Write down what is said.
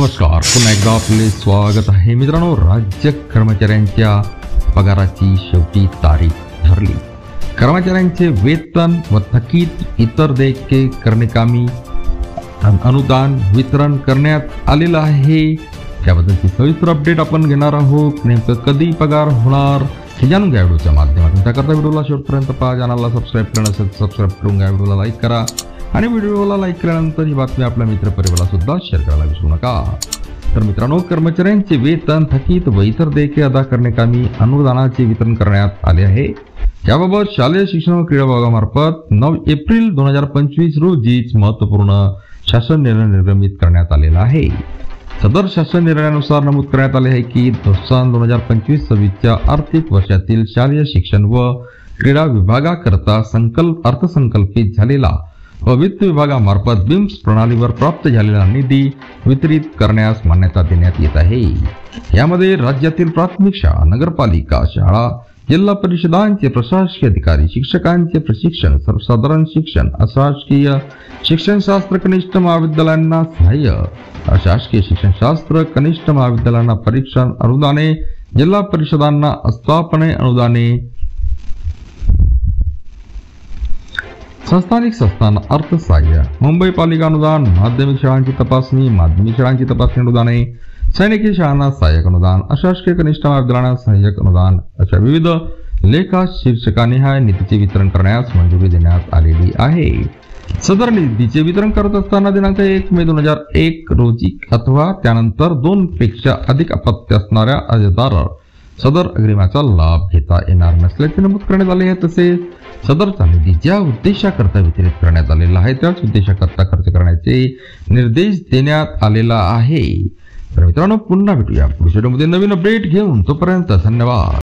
नमस्कार, पुन्हा एकदा आपले स्वागत आहे मित्रांनो। राज्य कर्मचाऱ्यांच्या पगाराची शेवटी तारीख ठरली। कर्मचाऱ्यांचे वेतन व थकीत इतर देयके करण्याकामी अनुदान वितरण करण्यात आलेलं आहे। त्याबद्दलची सविस्तर अपडेट आपण घेणार आहोत। नेमकं कधी पगार होणार हे जाणून घ्या व्हिडिओच्या माध्यमातून। त्याकरता व्हिडिओला शेवटपर्यंत पहा। चॅनलला सबस्क्राईब करणं नसेल सबस्क्राईब करून घ्या, व्हिडिओला लाईक करा आणि व्हिडिओला लाईक केल्यानंतर ही बातमी आपल्या मित्रपरिवाराला सुद्धा शेअर करायला विसरू नका। तर मित्रांनो, कर्मचाऱ्यांचे वेतन थकीत व इतर देयके अदा करण्याकामी अनुदानाचे वितरण करण्यात आले आहे। याबाबत शालेय शिक्षण व क्रीडा विभागामार्फत 9 एप्रिल 2025 रोजीच महत्त्वपूर्ण शासन निर्णय निर्गमित करण्यात आलेला आहे। सदर शासन निर्णयानुसार नमूद करण्यात आले आहे की 2025-26 आर्थिक वर्षातील शालेय शिक्षण व क्रीडा विभागाकरता अर्थसंकल्पित झालेला व वित्त विभागामार्फत बिम्स प्रणालीवर प्राप्त झालेला निधी वितरित करण्यास मान्यता देण्यात येत आहे। यामध्ये राज्यातील प्राथमिक शाळा, नगरपालिका शाळा, जिल्हा परिषदांचे प्रशासकीय अधिकारी, शिक्षकांचे प्रशिक्षण, सर्वसाधारण शिक्षण, अशासकीय शिक्षणशास्त्र कनिष्ठ महाविद्यालयांना सहाय्य, अशासकीय शिक्षणशास्त्र कनिष्ठ महाविद्यालयांना परीक्षा अनुदाने, जिल्हा परिषदांना अस्थापने अनुदाने, संस्थानिक संस्थांना अर्थसहाय्य, मुंबई पालिका अनुदान, माध्यमिक शाळांची तपासणी, माध्यमिक शाळांची तपासणी अनुदाने, सैनिकी शाळांना सहाय्यक अनुदान, अशासकीय कनिष्ठ महाविद्यालयांना सहाय्यक अनुदान अशा विविध लेखा शीर्षकानिहाय निधीचे वितरण करण्यास मंजुरी देण्यात आलेली आहे। सदर निधीचे वितरण करत असताना दिनांक 1 मे 2001 रोजी अथवा त्यानंतर 2 पेक्षा अधिक अपत्य असणाऱ्या अर्जदार सदर अग्रिमाचा लाभ घेता येणार नसल्याचे नमूद करण्यात आले आहे। तसेच सदरचा निधी ज्या उद्देशाकरता वितरित करण्यात आलेला आहे त्याच उद्देशाकरता खर्च करण्याचे निर्देश देण्यात आलेला आहे। तर मित्रांनो, पुन्हा भेटूया पुढच्या व्हिडिओमध्ये नवीन अपडेट घेऊन। तोपर्यंत धन्यवाद।